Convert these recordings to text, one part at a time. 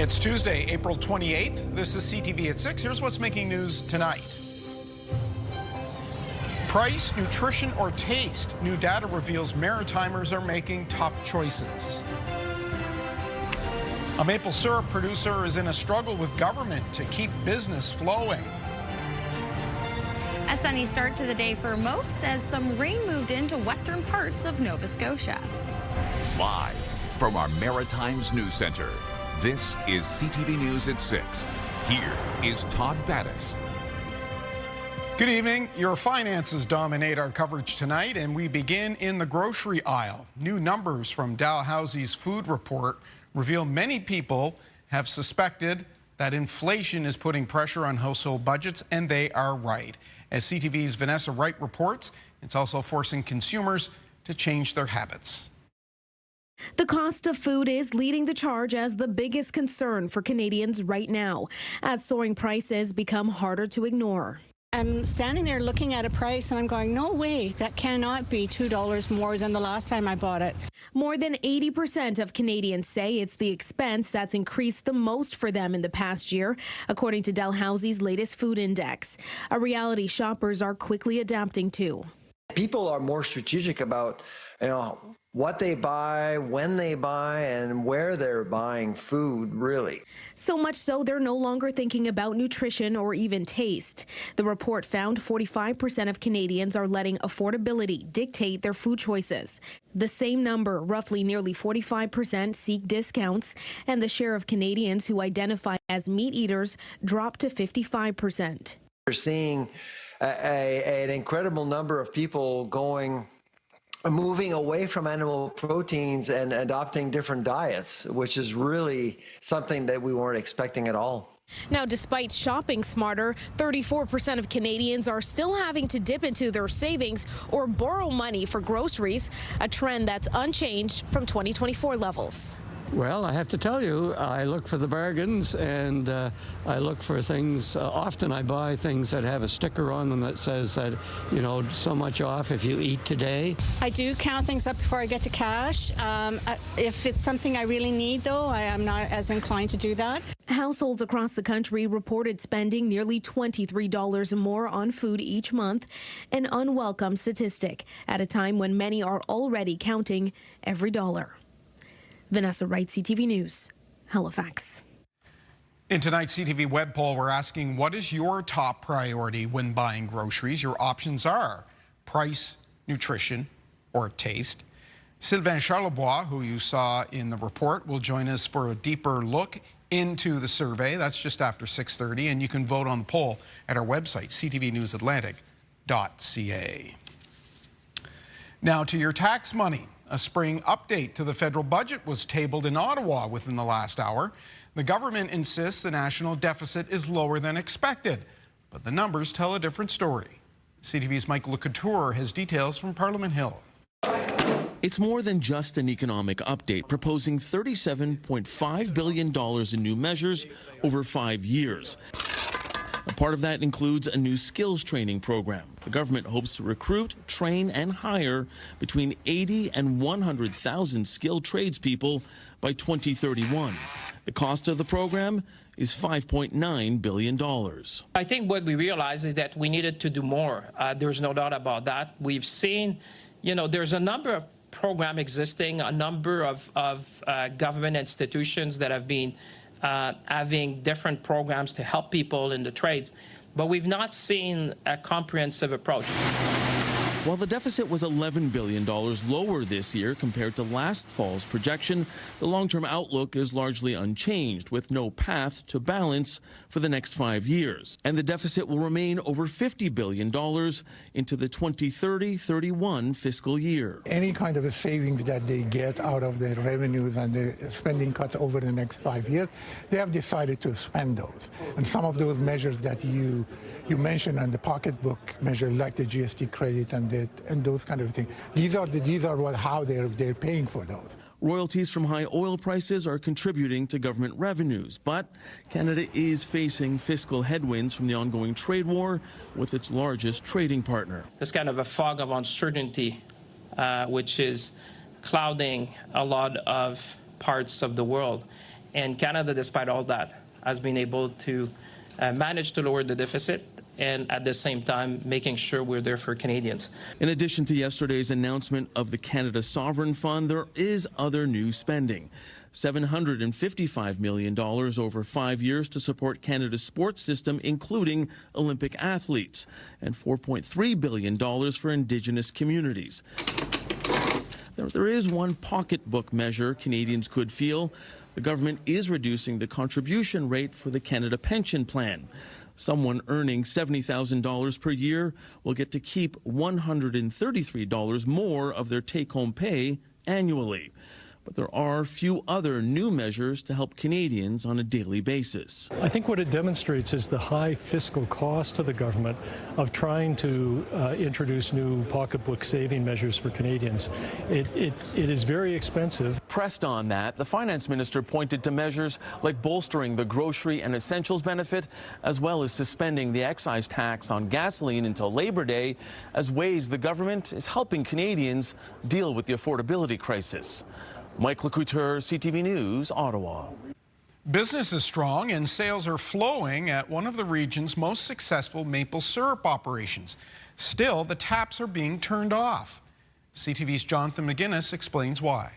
It's Tuesday, April 28th. This is CTV at 6. Here's what's making news tonight. Price, nutrition, or taste? New data reveals Maritimers are making tough choices. A maple syrup producer is in a struggle with government to keep business flowing. A sunny start to the day for most as some rain moved into western parts of Nova Scotia. Live from our Maritimes News Center, this is CTV News at 6. Here is Todd Battis. Good evening. Your finances dominate our coverage tonight, and we begin in the grocery aisle. New numbers from Dalhousie's food report reveal many people have suspected that inflation is putting pressure on household budgets, and they are right. As CTV's Vanessa Wright reports, it's also forcing consumers to change their habits. The cost of food is leading the charge as the biggest concern for Canadians right now, as soaring prices become harder to ignore. I'm standing there looking at a price and I'm going, no way, that cannot be $2 more than the last time I bought it. More than 80% of Canadians say it's the expense that's increased the most for them in the past year, according to Dalhousie's latest food index, a reality shoppers are quickly adapting to. People are more strategic about, what they buy, when they buy, and where they're buying food, really. So much so they're no longer thinking about nutrition or even taste. The report found 45% of Canadians are letting affordability dictate their food choices. The same number, roughly nearly 45%, seek discounts, and the share of Canadians who identify as meat eaters dropped to 55%. We're seeing an incredible number of people moving away from animal proteins and adopting different diets, which is really something that we weren't expecting at all. Now, despite shopping smarter, 34% of Canadians are still having to dip into their savings or borrow money for groceries, a trend that's unchanged from 2024 levels. Well, I have to tell you, I look for the bargains, and I look for things. Often I buy things that have a sticker on them that says that, so much off if you eat today. I do count things up before I get to cash. If it's something I really need, though, I am not as inclined to do that. Households across the country reported spending nearly $23 more on food each month, an unwelcome statistic at a time when many are already counting every dollar. Vanessa Wright, CTV News, Halifax. In tonight's CTV web poll, we're asking, what is your top priority when buying groceries? Your options are price, nutrition, or taste. Sylvain Charlebois, who you saw in the report, will join us for a deeper look into the survey. That's just after 6:30, and you can vote on the poll at our website, ctvnewsatlantic.ca. Now to your tax money. A spring update to the federal budget was tabled in Ottawa within the last hour. The government insists the national deficit is lower than expected, but the numbers tell a different story. CTV's Michael LeCouture has details from Parliament Hill. It's more than just an economic update, proposing $37.5 billion in new measures over 5 years. A part of that includes a new skills training program. The government hopes to recruit, train, and hire between 80 and 100,000 skilled tradespeople by 2031. The cost of the program is $5.9 billion. I think what we realized is that we needed to do more. There's no doubt about that. We've seen, there's a number of programs existing, a number of government institutions that have been having different programs to help people in the trades, but we've not seen a comprehensive approach. While the deficit was $11 billion lower this year compared to last fall's projection, the long-term outlook is largely unchanged, with no path to balance for the next 5 years. And the deficit will remain over $50 billion into the 2030-31 fiscal year. Any kind of a savings that they get out of their revenues and the spending cuts over the next 5 years, they have decided to spend those. And some of those measures that you mentioned on the pocketbook measure, like the GST credit and those kind of things, these are how they're paying for those. Royalties from high oil prices are contributing to government revenues, but Canada is facing fiscal headwinds from the ongoing trade war with its largest trading partner. There's kind of a fog of uncertainty, which is clouding a lot of parts of the world. And Canada, despite all that, has been able to manage to lower the deficit and at the same time making sure we're there for Canadians. In addition to yesterday's announcement of the Canada Sovereign Fund, there is other new spending. $755 million over 5 years to support Canada's sports system, including Olympic athletes, and $4.3 billion for Indigenous communities. There is one pocketbook measure Canadians could feel. The government is reducing the contribution rate for the Canada Pension Plan. Someone earning $70,000 per year will get to keep $133 more of their take-home pay annually. But there are few other new measures to help Canadians on a daily basis. I think what it demonstrates is the high fiscal cost to the government of trying to introduce new pocketbook saving measures for Canadians. It is very expensive. Pressed on that, the finance minister pointed to measures like bolstering the grocery and essentials benefit, as well as suspending the excise tax on gasoline until Labor Day, as ways the government is helping Canadians deal with the affordability crisis. Mike Lecouteur, CTV News, Ottawa. Business is strong and sales are flowing at one of the region's most successful maple syrup operations. Still, the taps are being turned off. CTV's Jonathan McGuinness explains why.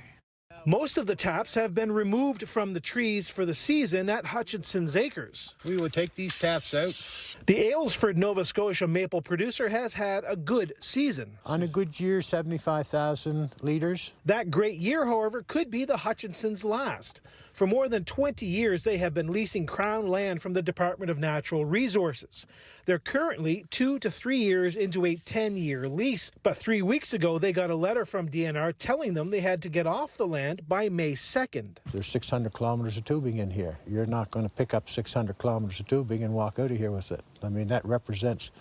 Most of the taps have been removed from the trees for the season at Hutchinson's Acres. We would take these taps out. The Aylesford, Nova Scotia maple producer has had a good season. On a good year, 75,000 litres. That great year, however, could be the Hutchinsons' last. For more than 20 years, they have been leasing Crown land from the Department of Natural Resources. They're currently 2 to 3 years into a 10-year lease. But 3 weeks ago, they got a letter from DNR telling them they had to get off the land by May 2nd. There's 600 kilometres of tubing in here. You're not going to pick up 600 kilometres of tubing and walk out of here with it. I mean, that represents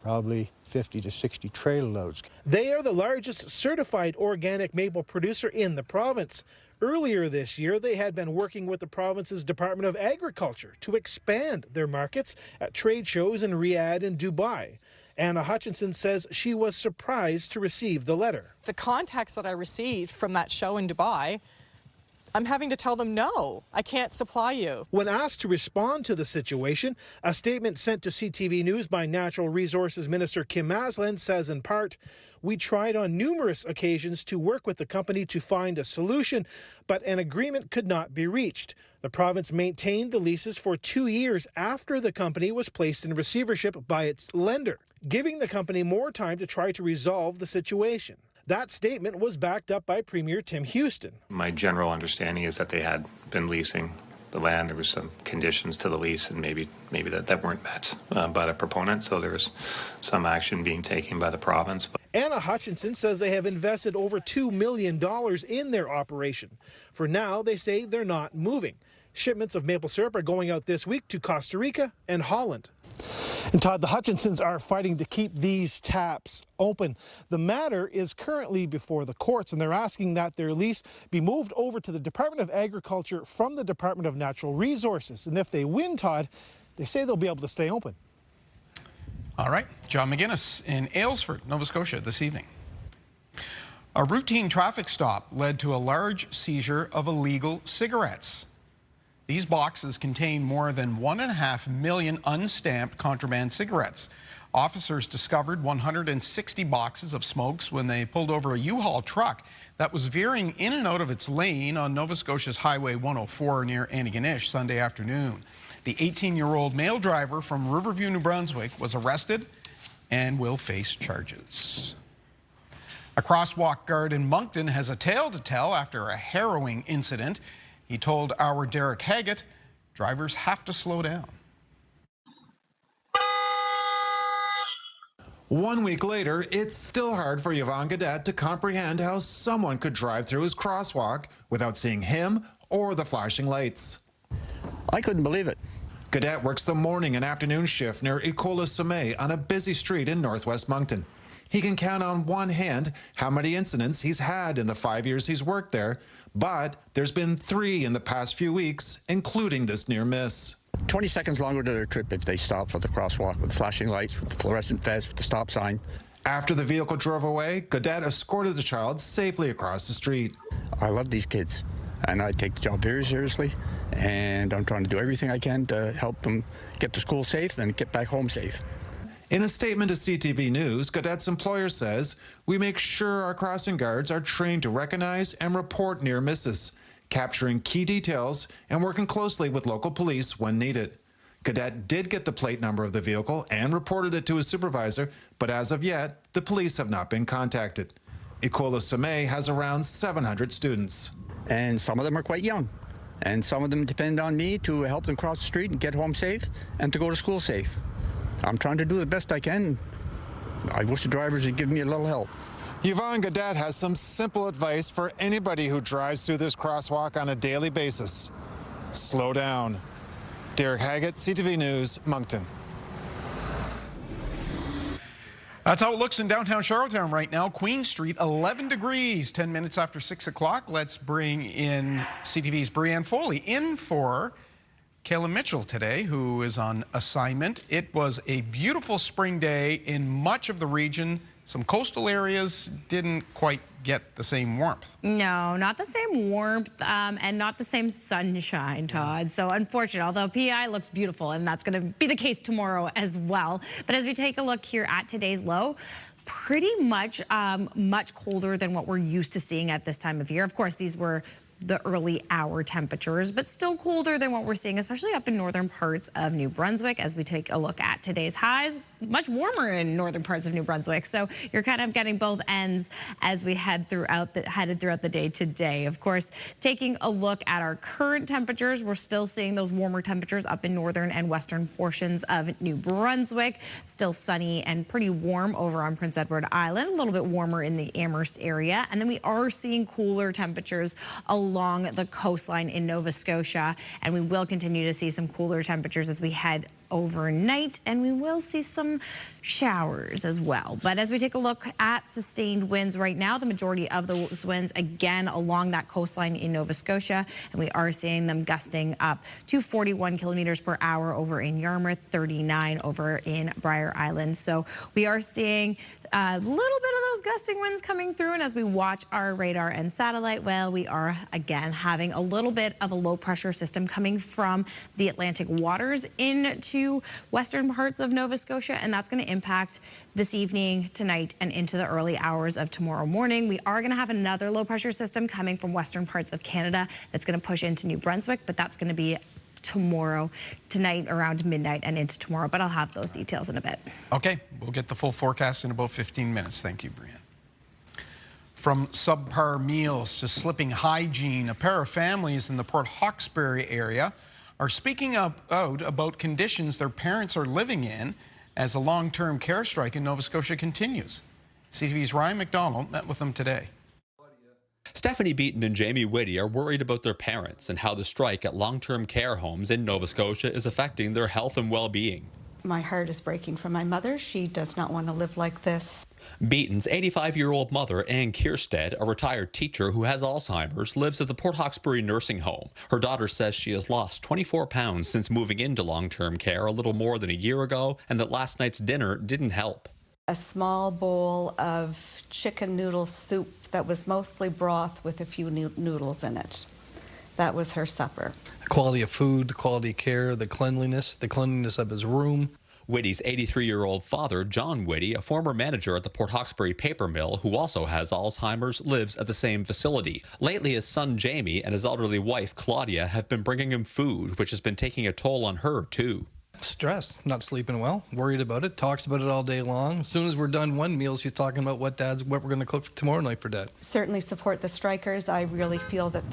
probably 50 to 60 trailer loads. They are the largest certified organic maple producer in the province. Earlier this year, they had been working with the province's Department of Agriculture to expand their markets at trade shows in Riyadh and Dubai. Anna Hutchinson says she was surprised to receive the letter. The contacts that I received from that show in Dubai, I'm having to tell them, no, I can't supply you. When asked to respond to the situation, a statement sent to CTV News by Natural Resources Minister Kim Maslin says in part, "We tried on numerous occasions to work with the company to find a solution, but an agreement could not be reached. The province maintained the leases for 2 years after the company was placed in receivership by its lender, giving the company more time to try to resolve the situation." That statement was backed up by Premier Tim Houston. My general understanding is that they had been leasing the land. There was some conditions to the lease, and maybe that weren't met by the proponent, so there was some action being taken by the province. Anna Hutchinson says they have invested over $2 million in their operation. For now, they say they're not moving. Shipments of maple syrup are going out this week to Costa Rica and Holland. And Todd, the Hutchinsons are fighting to keep these taps open. The matter is currently before the courts, and they're asking that their lease be moved over to the Department of Agriculture from the Department of Natural Resources. And if they win, Todd, they say they'll be able to stay open. All right, John McGuinness in Aylesford, Nova Scotia this evening. A routine traffic stop led to a large seizure of illegal cigarettes. These boxes contain more than 1.5 million unstamped contraband cigarettes. Officers discovered 160 boxes of smokes when they pulled over a U-Haul truck that was veering in and out of its lane on Nova Scotia's Highway 104 near Antigonish Sunday afternoon. The 18-year-old male driver from Riverview, New Brunswick was arrested and will face charges. A crosswalk guard in Moncton has a tale to tell after a harrowing incident. He told our Derek Haggett, drivers have to slow down. 1 week later, it's still hard for Yvonne Gaudette to comprehend how someone could drive through his crosswalk without seeing him or the flashing lights. I couldn't believe it. Gaudette works the morning and afternoon shift near École Sommet on a busy street in northwest Moncton. He can count on one hand how many incidents he's had in the 5 years he's worked there, but there's been 3 in the past few weeks, including this near miss. 20 seconds longer to their trip if they stop for the crosswalk with flashing lights, with the fluorescent vest, with the stop sign. After the vehicle drove away, Gaudette escorted the child safely across the street. I love these kids. and I take the job very seriously, and I'm trying to do everything I can to help them get to school safe and get back home safe. In a statement to CTV News, Cadet's employer says, "We make sure our crossing guards are trained to recognize and report near misses, capturing key details and working closely with local police when needed." Cadet did get the plate number of the vehicle and reported it to his supervisor, but as of yet, the police have not been contacted. École Sommet has around 700 students. And some of them are quite young, and some of them depend on me to help them cross the street and get home safe and to go to school safe. I'm trying to do the best I can. I wish the drivers would give me a little help. Yvonne Gadet has some simple advice for anybody who drives through this crosswalk on a daily basis. Slow down. Derek Haggett, CTV News, Moncton. That's how it looks in downtown Charlottetown right now. Queen Street, 11 degrees, 10 minutes after 6 o'clock. Let's bring in CTV's Brianne Foley in for Kayla Mitchell today, who is on assignment. It was a beautiful spring day in much of the region. Some coastal areas didn't quite get the same warmth. No, not the same warmth and not the same sunshine, Todd. So unfortunate, although PI looks beautiful, and that's going to be the case tomorrow as well. But as we take a look here at today's low, pretty much much colder than what we're used to seeing at this time of year. Of course, these were the early hour temperatures, but still colder than what we're seeing, especially up in northern parts of New Brunswick. As we take a look at today's highs, much warmer in northern parts of New Brunswick. So you're kind of getting both ends as we headed throughout the day today. Of course, taking a look at our current temperatures, we're still seeing those warmer temperatures up in northern and western portions of New Brunswick. Still sunny and pretty warm over on Prince Edward Island, a little bit warmer in the Amherst area. And then we are seeing cooler temperatures along the coastline in Nova Scotia, and we will continue to see some cooler temperatures as we head overnight, and we will see some showers as well. But as we take a look at sustained winds right now, the majority of those winds again along that coastline in Nova Scotia, and we are seeing them gusting up to 41 kilometers per hour over in Yarmouth, 39 over in Briar Island. So we are seeing a little bit of those gusting winds coming through, and as we watch our radar and satellite, well, we are again having a little bit of a low pressure system coming from the Atlantic waters into western parts of Nova Scotia, and that's going to impact this evening, tonight, and into the early hours of tomorrow morning. We are going to have another low pressure system coming from western parts of Canada that's going to push into New Brunswick, but that's going to be tomorrow, tonight, around midnight and into tomorrow, but I'll have those details in a bit. Okay, we'll get the full forecast in about 15 minutes. Thank you, Brianne. From subpar meals to slipping hygiene, a pair of families in the Port Hawkesbury area are speaking out about conditions their parents are living in as a long-term care strike in Nova Scotia continues. CTV's Ryan McDonald met with them today. Stephanie Beaton and Jamie Whitty are worried about their parents and how the strike at long-term care homes in Nova Scotia is affecting their health and well-being. My heart is breaking for my mother. She does not want to live like this. Beaton's 85-year-old mother, Ann Kierstead, a retired teacher who has Alzheimer's, lives at the Port Hawkesbury nursing home. Her daughter says she has lost 24 pounds since moving into long-term care a little more than a year ago, and that last night's dinner didn't help. A small bowl of chicken noodle soup that was mostly broth with a few noodles in it. That was her supper. The quality of food, the quality of care, the cleanliness of his room. Whitty's 83-year-old father, John Whitty, a former manager at the Port Hawkesbury paper mill who also has Alzheimer's, lives at the same facility. Lately, his son Jamie and his elderly wife Claudia have been bringing him food, which has been taking a toll on her too. Stressed, not sleeping well, worried about it, talks about it all day long. As soon as we're done one meal, she's talking about what we're going to cook tomorrow night for Dad. Certainly support the strikers. I really feel that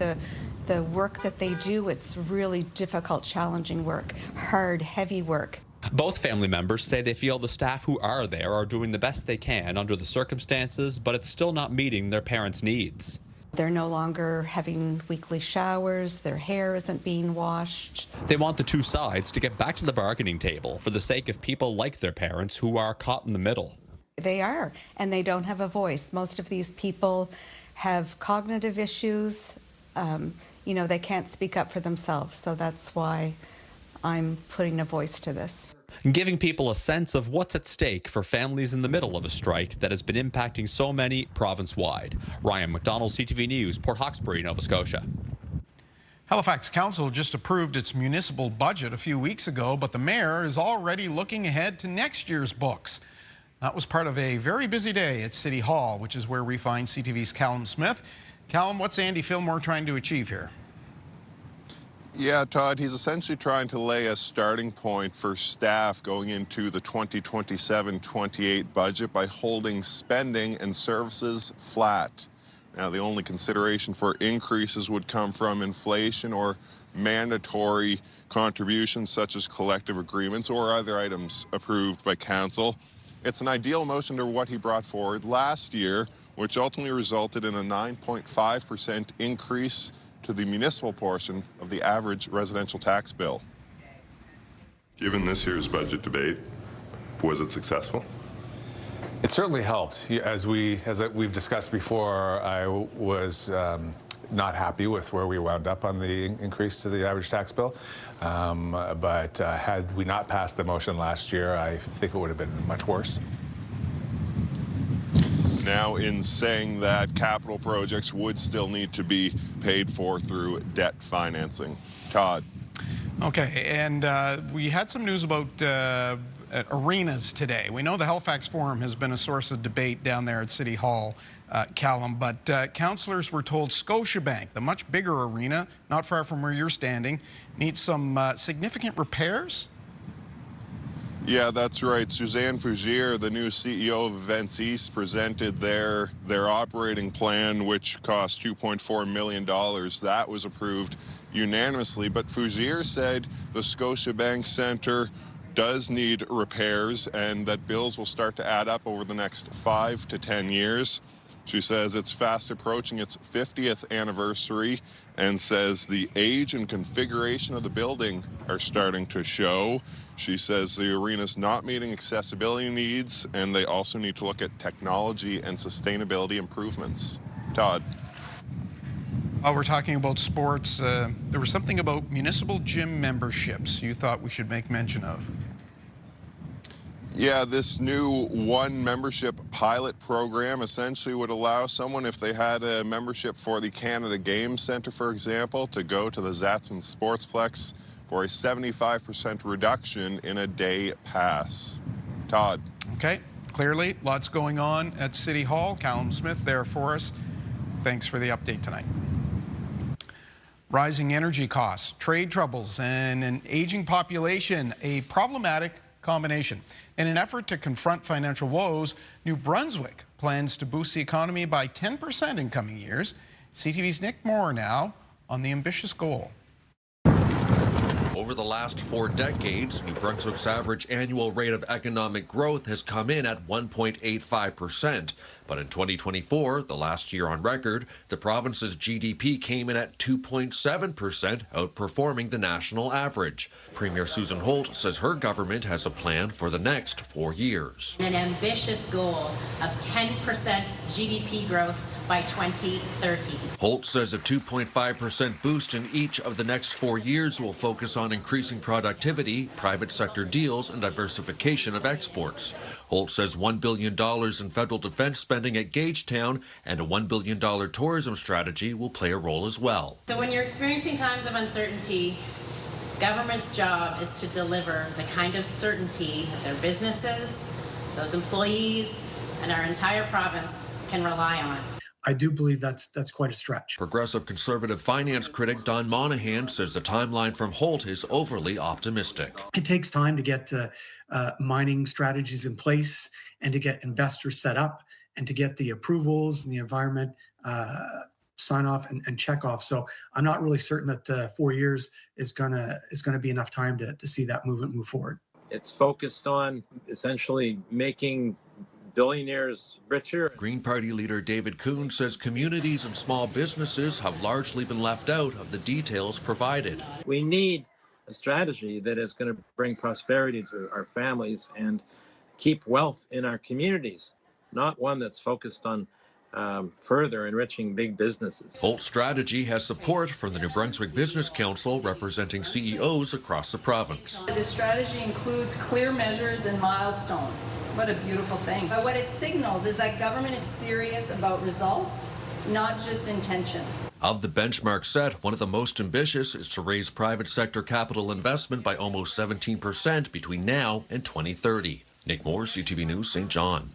the work that they do, it's really difficult, challenging work, hard, heavy work. Both family members say they feel the staff who are there are doing the best they can under the circumstances, but it's still not meeting their parents' needs. They're no longer having weekly showers, their hair isn't being washed. They want the two sides to get back to the bargaining table for the sake of people like their parents who are caught in the middle. They are, and they don't have a voice. Most of these people have cognitive issues. They can't speak up for themselves, so that's why I'm putting a voice to this. Giving people a sense of what's at stake for families in the middle of a strike that has been impacting so many province-wide. Ryan McDonald, CTV News, Port Hawkesbury, Nova Scotia. Halifax Council just approved its municipal budget a few weeks ago, but the mayor is already looking ahead to next year's books. That was part of a very busy day at City Hall, which is where we find CTV's Callum Smith. Callum, what's Andy Fillmore trying to achieve here? Yeah, Todd, he's essentially trying to lay a starting point for staff going into the 2027-28 budget by holding spending and services flat. Now, the only consideration for increases would come from inflation or mandatory contributions such as collective agreements or other items approved by council. It's an ideal motion to what he brought forward last year, which ultimately resulted in a 9.5% increase to the municipal portion of the average residential tax bill. Given this year's budget debate, was it successful? It certainly helped. As we've discussed before, I was not happy with where we wound up on the increase to the average tax bill. But had we not passed the motion last year, I think it would have been much worse. Now, in saying that, capital projects would still need to be paid for through debt financing. Todd. Okay, and we had some news about arenas today. We know the Halifax Forum has been a source of debate down there at City Hall, Callum, but councillors were told Scotiabank, the much bigger arena, not far from where you're standing, needs some significant repairs? Yeah, that's right. Suzanne Fougier, the new CEO of Events East, presented their operating plan, which cost $2.4 million. That was approved unanimously, but Fougier said the Scotiabank Centre does need repairs and that bills will start to add up over the next 5 to 10 years. She says it's fast approaching its 50th anniversary and says the age and configuration of the building are starting to show. She says the arena's not meeting accessibility needs and they also need to look at technology and sustainability improvements. Todd. While we're talking about sports, there was something about municipal gym memberships you thought we should make mention of. Yeah, this new one membership pilot program essentially would allow someone, if they had a membership for the Canada Games Centre, for example, to go to the Zatzman Sportsplex for a 75% reduction in a day pass. Todd. Okay, clearly lots going on at City Hall. Callum Smith there for us. Thanks for the update tonight. Rising energy costs, trade troubles, and an aging population, a problematic combination. In an effort to confront financial woes, New Brunswick plans to boost the economy by 10% in coming years. CTV's Nick Moore now on the ambitious goal. Over the last 4 decades, New Brunswick's average annual rate of economic growth has come in at 1.85%. But in 2024, the last year on record, the province's GDP came in at 2.7%, outperforming the national average. Premier Susan Holt says her government has a plan for the next 4 years. An ambitious goal of 10% GDP growth by 2030. Holt says a 2.5% boost in each of the next 4 years will focus on increasing productivity, private sector deals, and diversification of exports. Holt says $1 billion in federal defense spending at Gagetown and a $1 billion tourism strategy will play a role as well. So when you're experiencing times of uncertainty, government's job is to deliver the kind of certainty that their businesses, those employees, and our entire province can rely on. I do believe that's quite a stretch. Progressive Conservative finance critic Don Monahan says the timeline from Holt is overly optimistic. It takes time to get mining strategies in place and to get investors set up and to get the approvals and the environment sign off and check off. So I'm not really certain that 4 years is gonna be enough time to see that movement move forward. It's focused on essentially making billionaires richer. Green Party leader David Kuhn says communities and small businesses have largely been left out of the details provided. We need a strategy that is going to bring prosperity to our families and keep wealth in our communities, not one that's focused on further enriching big businesses. Holt's strategy has support from the New Brunswick Business Council, representing CEOs across the province. This strategy includes clear measures and milestones. What a beautiful thing. But what it signals is that government is serious about results not just intentions. Of the benchmark set, one of the most ambitious is to raise private sector capital investment by almost 17% between now and 2030. Nick Moore, CTV News, St. John.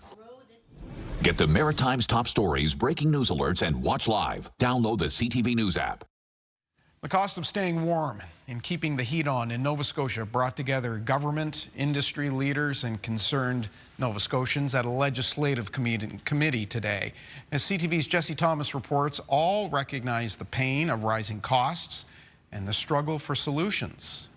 Get the Maritimes' top stories, breaking news alerts, and watch live. Download the CTV News app. The cost of staying warm and keeping the heat on in Nova Scotia brought together government, industry leaders, and concerned Nova Scotians at a legislative committee today. As CTV's Jesse Thomas reports, all recognize the pain of rising costs and the struggle for solutions.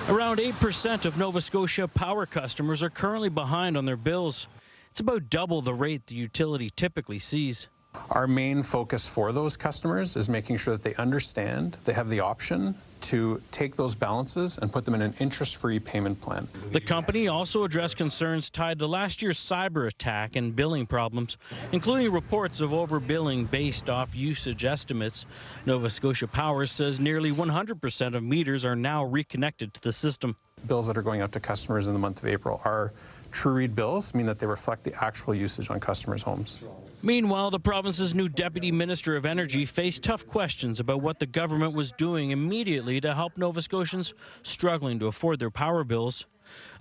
Around 8% of Nova Scotia power customers are currently behind on their bills. It's about double the rate the utility typically sees. Our main focus for those customers is making sure that they understand they have the option to take those balances and put them in an interest-free payment plan. The company also addressed concerns tied to last year's cyber attack and billing problems, including reports of overbilling based off usage estimates. Nova Scotia Power says nearly 100% of meters are now reconnected to the system. Bills that are going out to customers in the month of April are true read bills, mean that they reflect the actual usage on customers' homes. Meanwhile, the province's new Deputy Minister of Energy faced tough questions about what the government was doing immediately to help Nova Scotians struggling to afford their power bills.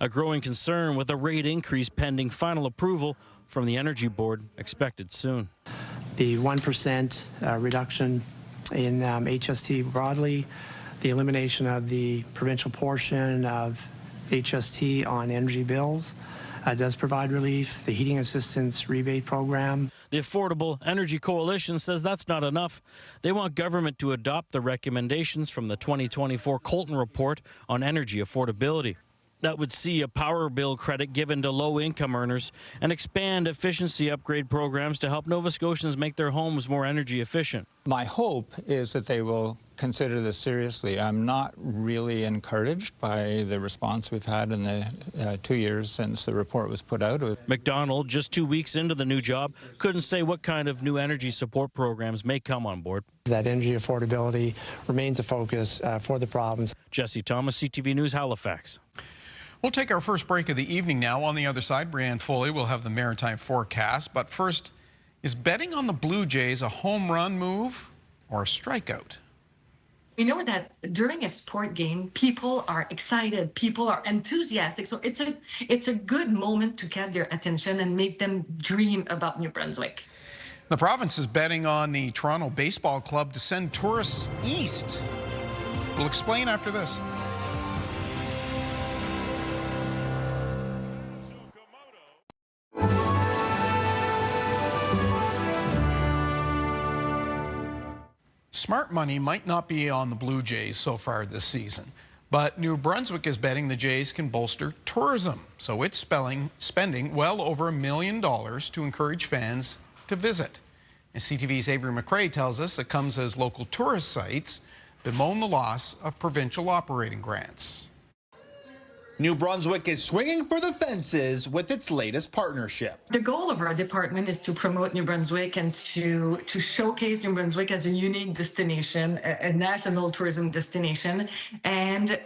A growing concern with a rate increase pending final approval from the Energy Board expected soon. The 1% reduction in HST broadly, the elimination of the provincial portion of HST on energy bills does provide relief. The heating assistance rebate program. The Affordable Energy Coalition says that's not enough. They want government to adopt the recommendations from the 2024 Colton Report on energy affordability. That would see a power bill credit given to low-income earners and expand efficiency upgrade programs to help Nova Scotians make their homes more energy efficient. My hope is that they will consider this seriously. I'm not really encouraged by the response we've had in the 2 years since the report was put out. McDonald, just 2 weeks into the new job, couldn't say what kind of new energy support programs may come on board. That energy affordability remains a focus for the province. Jesse Thomas, CTV News, Halifax. We'll take our first break of the evening now. On the other side, Brianne Foley will have the maritime forecast. But first, is betting on the Blue Jays a home run move or a strikeout? We know that during a sport game, people are excited, people are enthusiastic. So it's a good moment to get their attention and make them dream about New Brunswick. The province is betting on the Toronto Baseball Club to send tourists east. We'll explain after this. Smart money might not be on the Blue Jays so far this season, but New Brunswick is betting the Jays can bolster tourism. So it's spending well over $1 million to encourage fans to visit. As CTV's Avery McRae tells us, it comes as local tourist sites bemoan the loss of provincial operating grants. New Brunswick is swinging for the fences with its latest partnership. The goal of our department is to promote New Brunswick and to showcase New Brunswick as a unique destination, a national tourism destination. And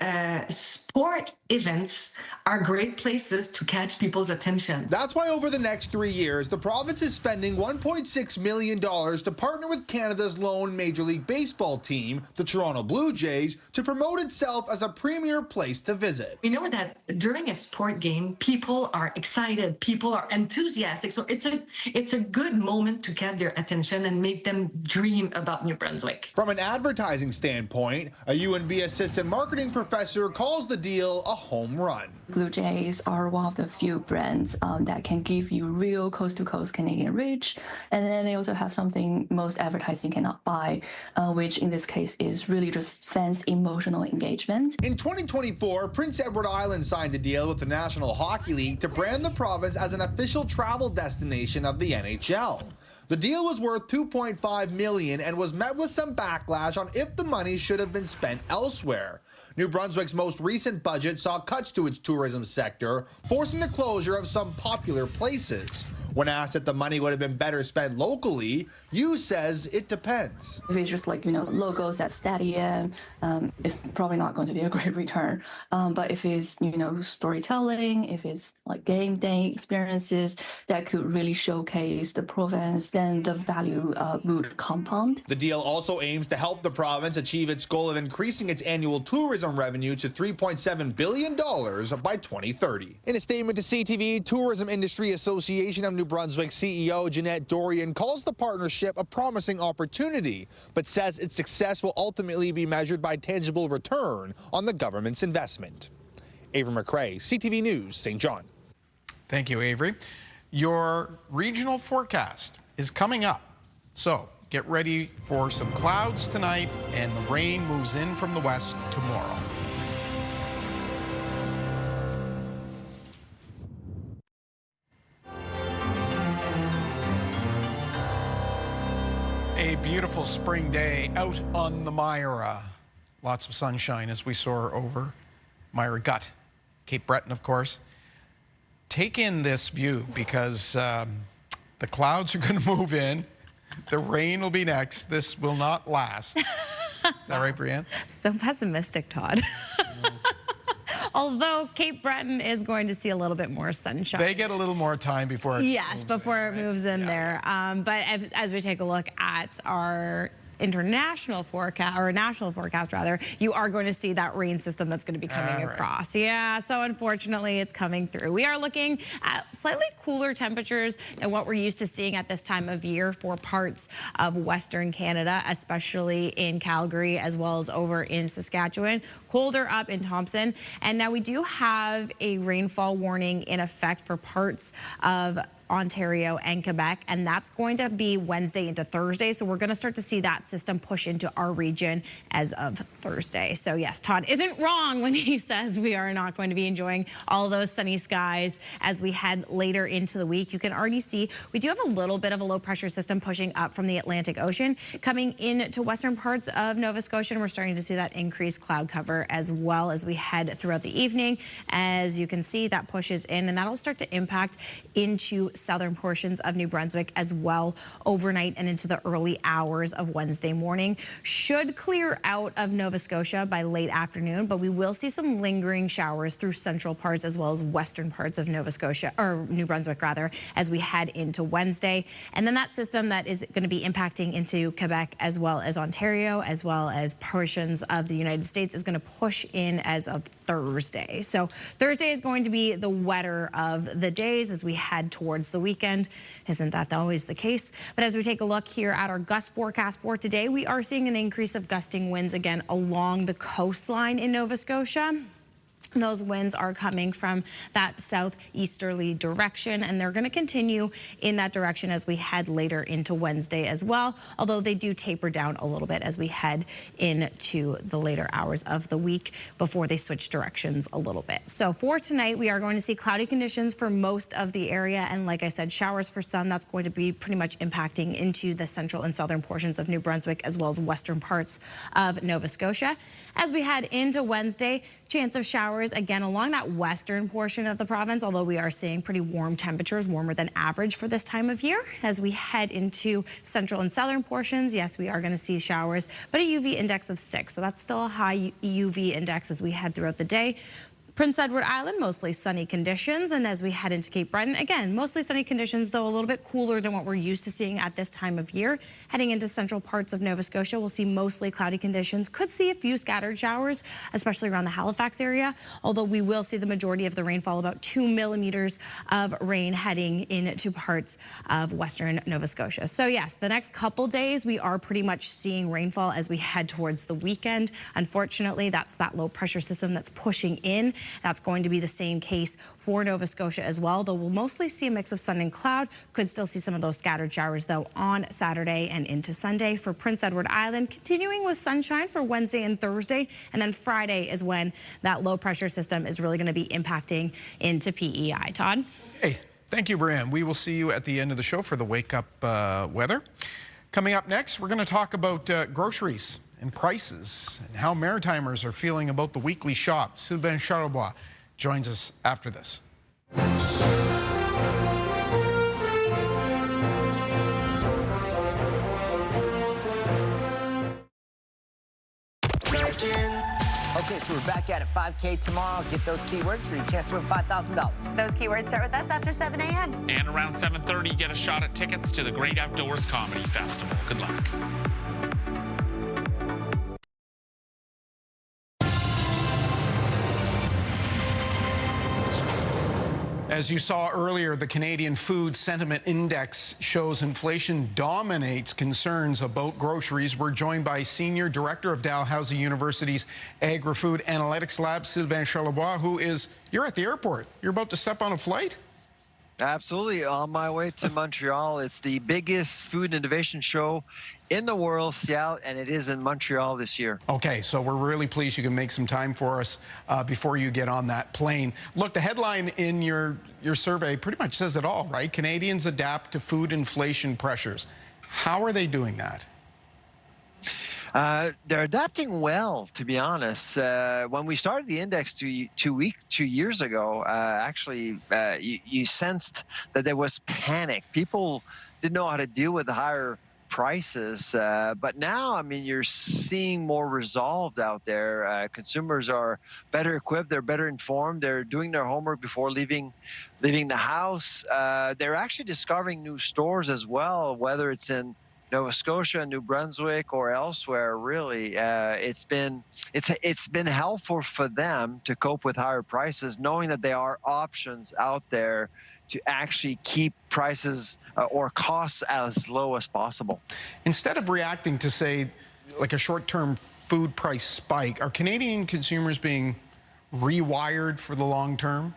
sport events are great places to catch people's attention. That's why over the next 3 years, the province is spending $1.6 million to partner with Canada's lone Major League Baseball team, the Toronto Blue Jays, to promote itself as a premier place to visit. We know that during a sport game, people are excited, people are enthusiastic. So it's a good moment to get their attention and make them dream about New Brunswick. From an advertising standpoint, a UNB assistant marketing professor calls the deal a home run. Blue Jays are one of the few brands that can give you real coast-to-coast Canadian reach, and then they also have something most advertising cannot buy, which in this case is really just fans' emotional engagement. In 2024, Prince Edward Island signed a deal with the National Hockey League to brand the province as an official travel destination of the NHL. The deal was worth $2.5 million and was met with some backlash on if the money should have been spent elsewhere. New Brunswick's most recent budget saw cuts to its tourism sector, forcing the closure of some popular places. When asked if the money would have been better spent locally, Yu says it depends. If it's just like, logos at Stadium, it's probably not going to be a great return. But if it's, storytelling, if it's like game day experiences that could really showcase the province, then the value would compound. The deal also aims to help the province achieve its goal of increasing its annual tourism revenue to $3.7 billion by 2030. In a statement to CTV, Tourism Industry Association of New Brunswick CEO Jeanette Dorian calls the partnership a promising opportunity, but says its success will ultimately be measured by tangible return on the government's investment. Avery McRae, CTV News, St. John. Thank you, Avery. Your regional forecast is coming up, so get ready for some clouds tonight, and the rain moves in from the west tomorrow. A beautiful spring day out on the Myra. Lots of sunshine as we soar over Myra Gut, Cape Breton, of course. Take in this view because the clouds are going to move in. The rain will be next. This will not last. Is that right, Brianne? So pessimistic, Todd. Although Cape Breton is going to see a little bit more sunshine. They get a little more time before it moves in there. But as we take a look at our international forecast, or national forecast rather, you are going to see that rain system that's going to be coming across. Yeah, so unfortunately it's coming through. We are looking at slightly cooler temperatures than what we're used to seeing at this time of year for parts of Western Canada, especially in Calgary as well as over in Saskatchewan. Colder up in Thompson. And now we do have a rainfall warning in effect for parts of Ontario and Quebec, and that's going to be Wednesday into Thursday. So we're going to start to see that system push into our region as of Thursday. So yes, Todd isn't wrong when he says we are not going to be enjoying all those sunny skies as we head later into the week. You can already see we do have a little bit of a low pressure system pushing up from the Atlantic Ocean coming into western parts of Nova Scotia, and we're starting to see that increased cloud cover as well as we head throughout the evening. As you can see, that pushes in, and that'll start to impact into southern portions of New Brunswick as well overnight and into the early hours of Wednesday morning. Should clear out of Nova Scotia by late afternoon, but we will see some lingering showers through central parts as well as western parts of Nova Scotia, or New Brunswick rather, as we head into Wednesday. And then that system that is going to be impacting into Quebec as well as Ontario as well as portions of the United States is going to push in as of Thursday. So Thursday is going to be the wetter of the days as we head towards the weekend. Isn't that always the case? But as we take a look here at our gust forecast for today, we are seeing an increase of gusting winds again along the coastline in Nova Scotia. Those winds are coming from that southeasterly direction, and they're going to continue in that direction as we head later into Wednesday as well, although they do taper down a little bit as we head into the later hours of the week before they switch directions a little bit. So for tonight, we are going to see cloudy conditions for most of the area, and like I said, showers for some. That's going to be pretty much impacting into the central and southern portions of New Brunswick as well as western parts of Nova Scotia. As we head into Wednesday, chance of showers again along that western portion of the province, although we are seeing pretty warm temperatures, warmer than average for this time of year. As we head into central and southern portions, yes, we are going to see showers, but a UV index of 6. So that's still a high UV index as we head throughout the day. Prince Edward Island, mostly sunny conditions. And as we head into Cape Breton, again, mostly sunny conditions, though a little bit cooler than what we're used to seeing at this time of year. Heading into central parts of Nova Scotia, we'll see mostly cloudy conditions. Could see a few scattered showers, especially around the Halifax area, although we will see the majority of the rainfall, about 2 millimeters of rain heading into parts of western Nova Scotia. So yes, the next couple days, we are pretty much seeing rainfall as we head towards the weekend. Unfortunately, that's that low pressure system that's pushing in. That's going to be the same case for Nova Scotia as well, though we'll mostly see a mix of sun and cloud. Could still see some of those scattered showers, though, on Saturday and into Sunday. For Prince Edward Island, continuing with sunshine for Wednesday and Thursday, and then Friday is when that low pressure system is really going to be impacting into PEI. Todd? Hey, thank you, Brianne. We will see you at the end of the show for the Wake Up weather. Coming up next, we're going to talk about groceries and prices and how Maritimers are feeling about the weekly shop. Sylvain Charlebois joins us after this. Okay, so we're back at it 5K tomorrow. Get those keywords for your chance to win $5,000. Those keywords start with us after 7 a.m. And around 7:30, get a shot at tickets to the Great Outdoors Comedy Festival. Good luck. As you saw earlier, the Canadian Food Sentiment Index shows inflation dominates concerns about groceries. We're joined by Senior Director of Dalhousie University's Agri-Food Analytics Lab, Sylvain Charlebois, who is, you're at the airport. You're about to step on a flight? Absolutely. On my way to Montreal. It's the biggest food innovation show in the world, Seattle, and it is in Montreal this year. Okay, so we're really pleased you can make some time for us before you get on that plane. Look, the headline in your survey pretty much says it all, right? Canadians adapt to food inflation pressures. How are they doing that? They're adapting well, to be honest. When we started the index 2 years ago, actually, you sensed that there was panic. People didn't know how to deal with the higher prices. But now, I mean, you're seeing more resolved out there. Consumers are better equipped. They're better informed. They're doing their homework before leaving the house. They're actually discovering new stores as well, whether it's in Nova Scotia, New Brunswick, or elsewhere. Really, it's been helpful for them to cope with higher prices, knowing that there are options out there to actually keep prices or costs as low as possible. Instead of reacting to, say, like a short-term food price spike, are Canadian consumers being rewired for the long term?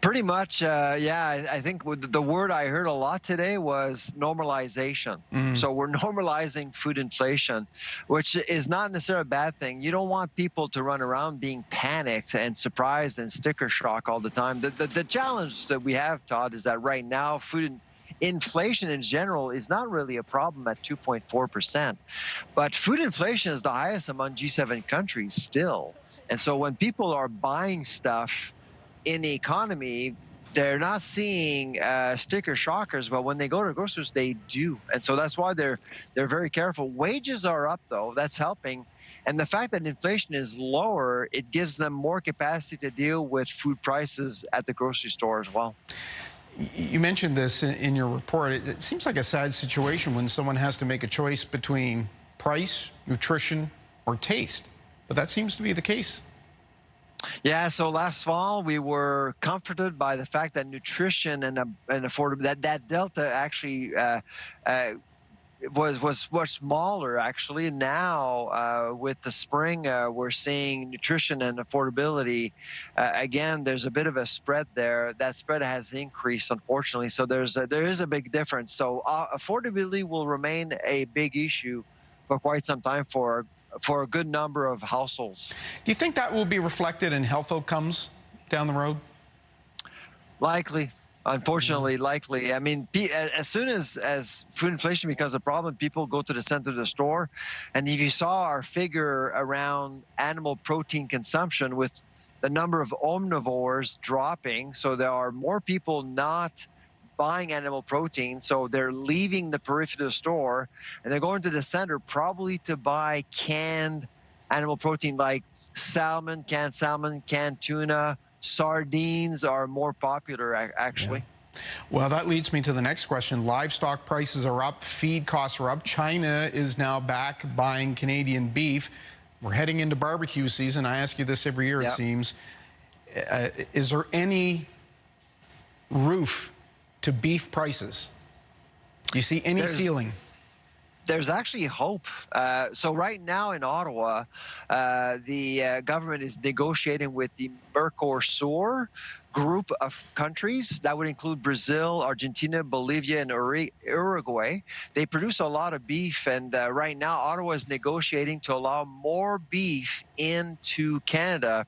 Pretty much, yeah. I think the word I heard a lot today was normalization. So we're normalizing food inflation, which is not necessarily a bad thing. You don't want people to run around being panicked and surprised and sticker shock all the time. The challenge that we have, Todd, is that right now food inflation in general is not really a problem at 2.4%. But food inflation is the highest among G7 countries still. And so when people are buying stuff in the economy, they're not seeing sticker shockers, but when they go to grocers, they do. And so that's why they're very careful. Wages are up, though. That's helping. And the fact that inflation is lower, it gives them more capacity to deal with food prices at the grocery store as well. You mentioned this in your report. It seems like a sad situation when someone has to make a choice between price, nutrition, or taste. But that seems to be the case. Yeah, so last fall we were comforted by the fact that nutrition and affordability, that delta actually was much smaller actually. Now with the spring, we're seeing nutrition and affordability. Again, there's a bit of a spread there. That spread has increased, unfortunately. So there is a big difference. So affordability will remain a big issue for quite some time for a good number of households. Do you think that will be reflected in health outcomes down the road? Likely. Unfortunately, likely. I mean, as soon as food inflation becomes a problem, people go to the center of the store. And if you saw our figure around animal protein consumption with the number of omnivores dropping, so there are more people not buying animal protein, so they're leaving the periphery of the store and they're going to the center probably to buy canned animal protein like salmon, canned tuna. Sardines are more popular, actually. Yeah. Well, that leads me to the next question. Livestock prices are up, feed costs are up. China is now back buying Canadian beef. We're heading into barbecue season. I ask you this every year, it seems. Is there any roof to beef prices? Do you see any ceiling? There's actually hope. So right now in Ottawa, the government is negotiating with the Mercosur group of countries. That would include Brazil, Argentina, Bolivia, and Uruguay. They produce a lot of beef, and right now Ottawa is negotiating to allow more beef into Canada.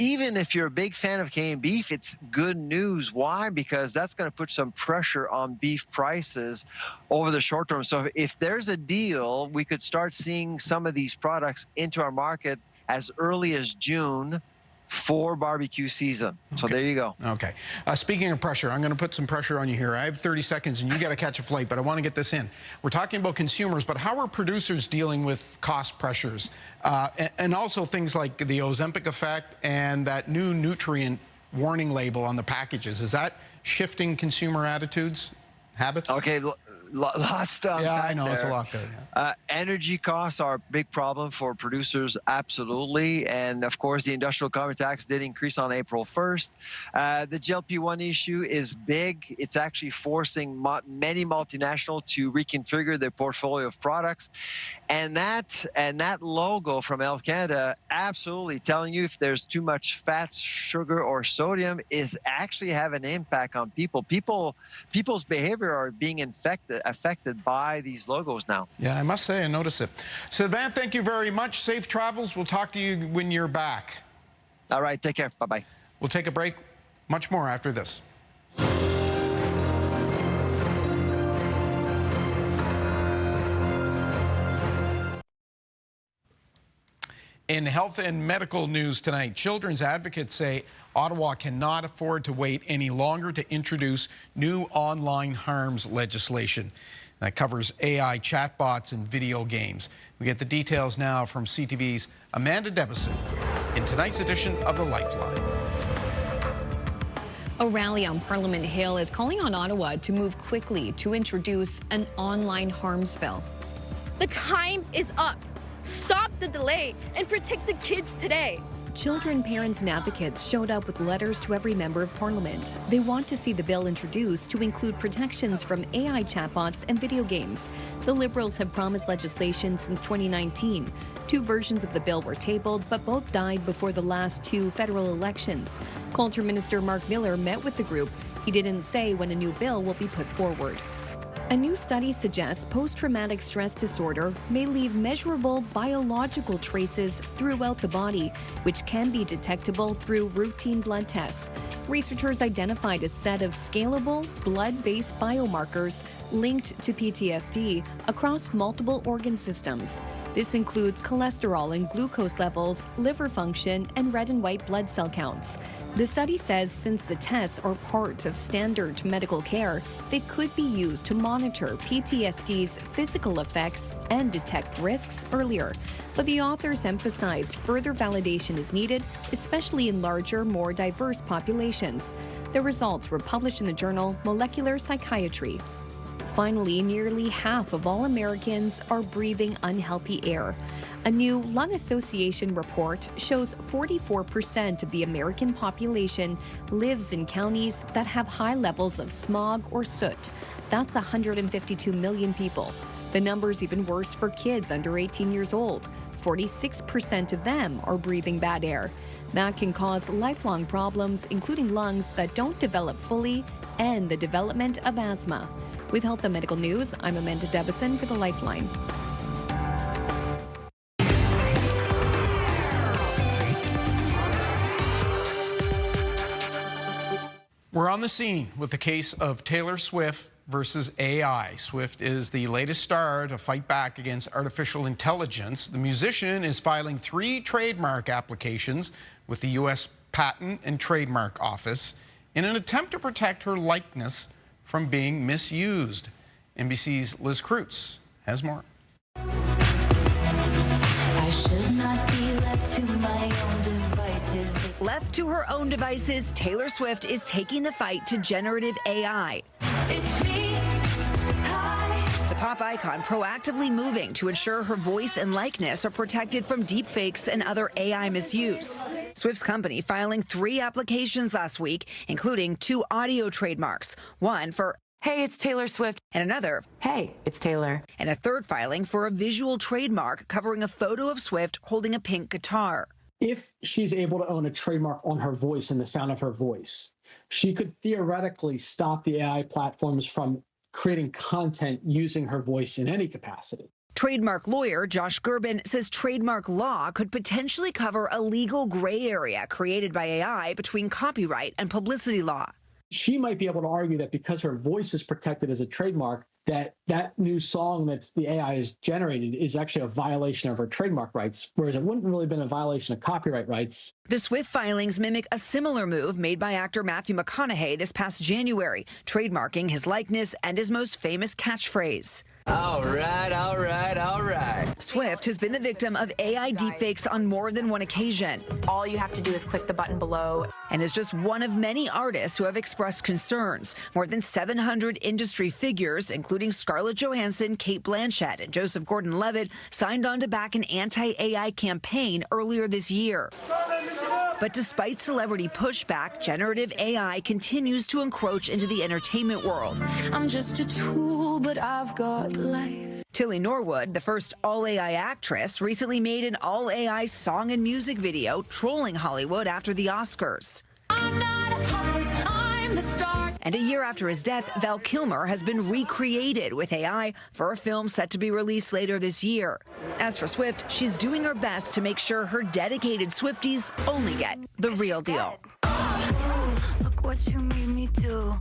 Even if you're a big fan of Canadian beef, it's good news. Why? Because that's going to put some pressure on beef prices over the short term. So if there's a deal, we could start seeing some of these products into our market as early as June for barbecue season. So there you go. Okay. Speaking of pressure, I'm going to put some pressure on you here. I have 30 seconds, and you got to catch a flight, but I want to get this in. We're talking about consumers, but how are producers dealing with cost pressures? And also things like the Ozempic effect and that new nutrient warning label on the packages. Is that shifting consumer attitudes, habits? Okay. Lots to unpack. Yeah, I know, there. it's a lot there. Yeah. Energy costs are a big problem for producers, absolutely. And of course, the industrial carbon tax did increase on April 1st. The GLP-1 issue is big. It's actually forcing many multinationals to reconfigure their portfolio of products. And that logo from Health Canada absolutely telling you if there's too much fat, sugar, or sodium is actually have an impact on people. People's behavior are being affected by these logos now. Yeah, I must say I notice it. Sylvain, thank you very much. Safe travels. We'll talk to you when you're back. All right, take care. Bye-bye. We'll take a break. Much more after this. In health and medical news tonight, children's advocates say Ottawa cannot afford to wait any longer to introduce new online harms legislation. That covers AI chatbots and video games. We get the details now from CTV's Amanda Debison in tonight's edition of The Lifeline. A rally on Parliament Hill is calling on Ottawa to move quickly to introduce an online harms bill. The time is up. Stop the delay and protect the kids today. Children, parents, and advocates showed up with letters to every member of Parliament. They want to see the bill introduced to include protections from AI chatbots and video games. The Liberals have promised legislation since 2019. 2 versions of the bill were tabled, but both died before the last 2 federal elections. Culture Minister Mark Miller met with the group. He didn't say when a new bill will be put forward. A new study suggests post-traumatic stress disorder may leave measurable biological traces throughout the body, which can be detectable through routine blood tests. Researchers identified a set of scalable, blood-based biomarkers linked to PTSD across multiple organ systems. This includes cholesterol and glucose levels, liver function, and red and white blood cell counts. The study says since the tests are part of standard medical care, they could be used to monitor PTSD's physical effects and detect risks earlier. But the authors emphasized further validation is needed, especially in larger, more diverse populations. The results were published in the journal Molecular Psychiatry. Finally, nearly half of all Americans are breathing unhealthy air. A new Lung Association report shows 44% of the American population lives in counties that have high levels of smog or soot. That's 152 million people. The number's even worse for kids under 18 years old. 46% of them are breathing bad air. That can cause lifelong problems, including lungs that don't develop fully and the development of asthma. With Health and Medical News, I'm Amanda Debison for The Lifeline. We're on the scene with the case of Taylor Swift versus AI. Swift is the latest star to fight back against artificial intelligence. The musician is filing 3 trademark applications with the U.S. Patent and Trademark Office in an attempt to protect her likeness from being misused. NBC's Liz Kreutz has more. I should not be left to my own devices. Left to her own devices, Taylor Swift is taking the fight to generative AI. It's me. Hi. The pop icon proactively moving to ensure her voice and likeness are protected from deepfakes and other AI misuse. Swift's company filing 3 applications last week, including 2 audio trademarks, one for "Hey, it's Taylor Swift," and another, "Hey, it's Taylor," and a third filing for a visual trademark covering a photo of Swift holding a pink guitar. If she's able to own a trademark on her voice and the sound of her voice, she could theoretically stop the AI platforms from creating content using her voice in any capacity. Trademark lawyer Josh Gerben says trademark law could potentially cover a legal gray area created by AI between copyright and publicity law. She might be able to argue that because her voice is protected as a trademark, that new song that's the AI is generated is actually a violation of her trademark rights, whereas it wouldn't really been a violation of copyright rights. The Swift filings mimic a similar move made by actor Matthew McConaughey this past January, trademarking his likeness and his most famous catchphrase. All right, all right, all right. Swift has been the victim of AI deepfakes on more than one occasion. All you have to do is click the button below. And is just one of many artists who have expressed concerns. More than 700 industry figures, including Scarlett Johansson, Cate Blanchett, and Joseph Gordon-Levitt, signed on to back an anti-AI campaign earlier this year. But despite celebrity pushback, generative AI continues to encroach into the entertainment world. I'm just a tool, but I've got life. Tilly Norwood, the first all-AI actress, recently made an all-AI song and music video trolling Hollywood after the Oscars. I'm not a pose, I'm the star. And a year after his death, Val Kilmer has been recreated with AI for a film set to be released later this year. As for Swift, she's doing her best to make sure her dedicated Swifties only get the real deal. Look what you made me do.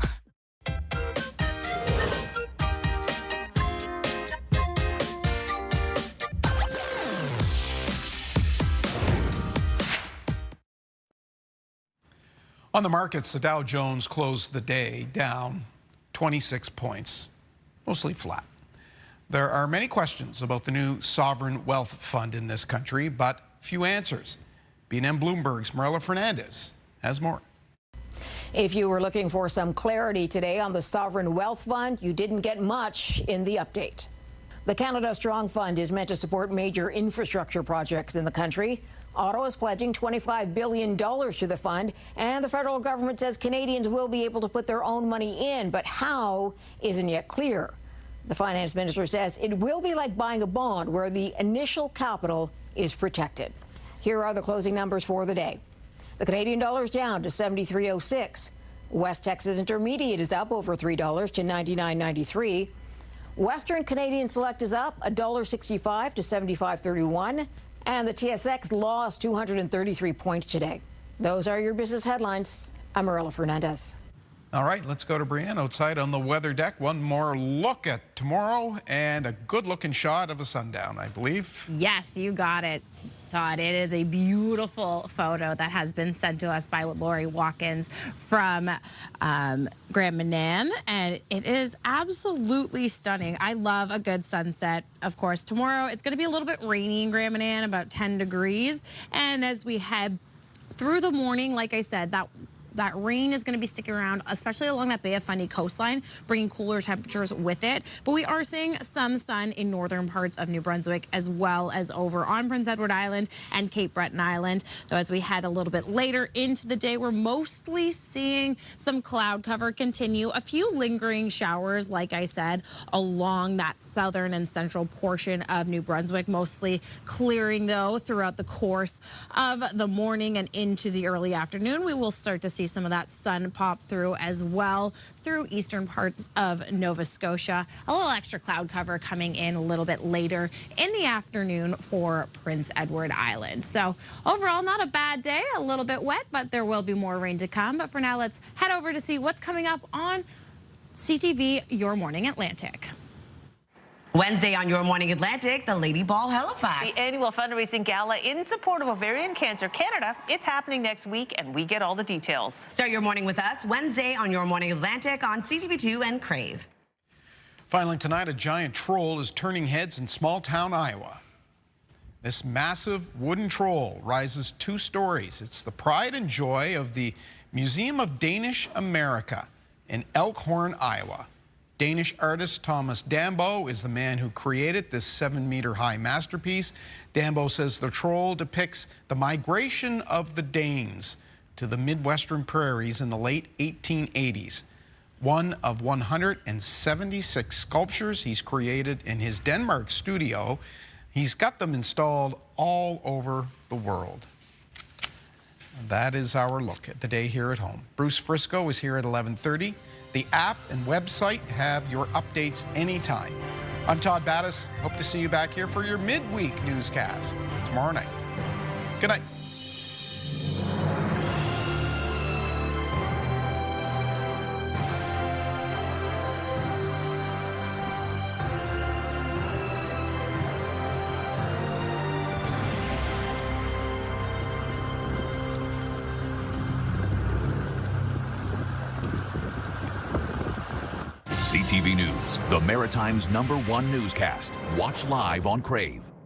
On the markets, the Dow Jones closed the day down 26 points, mostly flat. There are many questions about the new sovereign wealth fund in this country, but few answers. BNN Bloomberg's Marilla Fernandez has more. If you were looking for some clarity today on the sovereign wealth fund, you didn't get much in the update. The Canada Strong Fund is meant to support major infrastructure projects in the country. Ottawa is pledging $25 billion to the fund, and the federal government says Canadians will be able to put their own money in, but how isn't yet clear. The finance minister says it will be like buying a bond where the initial capital is protected. Here are the closing numbers for the day. The Canadian dollar is down to 73.06. West Texas Intermediate is up over $3 to 99.93. Western Canadian Select is up $1.65 to 75.31. And the TSX lost 233 points today. Those are your business headlines. I'm Marilla Fernandez. All right, let's go to Brianne outside on the weather deck. One more look at tomorrow and a good-looking shot of a sundown, I believe. Yes, you got it, Todd. It is a beautiful photo that has been sent to us by Lori Watkins from Grand Manan, and it is absolutely stunning. I love a good sunset. Of course, tomorrow it's going to be a little bit rainy in Grand Manan, about 10 degrees. And as we head through the morning, like I said, that rain is going to be sticking around, especially along that Bay of Fundy coastline, bringing cooler temperatures with it. But we are seeing some sun in northern parts of New Brunswick, as well as over on Prince Edward Island and Cape Breton Island. Though as we head a little bit later into the day, we're mostly seeing some cloud cover continue. A few lingering showers, like I said, along that southern and central portion of New Brunswick, mostly clearing, though, throughout the course of the morning and into the early afternoon. We will start to see some of that sun pop through as well through eastern parts of Nova Scotia. A little extra cloud cover coming in a little bit later in the afternoon for Prince Edward Island. So overall, not a bad day, a little bit wet, but there will be more rain to come. But for now, let's head over to see what's coming up on CTV Your Morning Atlantic. Wednesday on Your Morning Atlantic, the Lady Ball Halifax. The annual fundraising gala in support of Ovarian Cancer Canada. It's happening next week, and we get all the details. Start your morning with us Wednesday on Your Morning Atlantic on CTV2 and Crave. Finally tonight, a giant troll is turning heads in small-town Iowa. This massive wooden troll rises 2 stories. It's the pride and joy of the Museum of Danish America in Elkhorn, Iowa. Danish artist Thomas Dambo is the man who created this 7-meter-high masterpiece. Dambo says the troll depicts the migration of the Danes to the Midwestern prairies in the late 1880s. One of 176 sculptures he's created in his Denmark studio. He's got them installed all over the world. That is our look at the day here at home. Bruce Frisco is here at 11:30. The app and website have your updates anytime. I'm Todd Battis. Hope to see you back here for your midweek newscast tomorrow night. Good night. CTV News, the Maritime's #1 newscast. Watch live on Crave.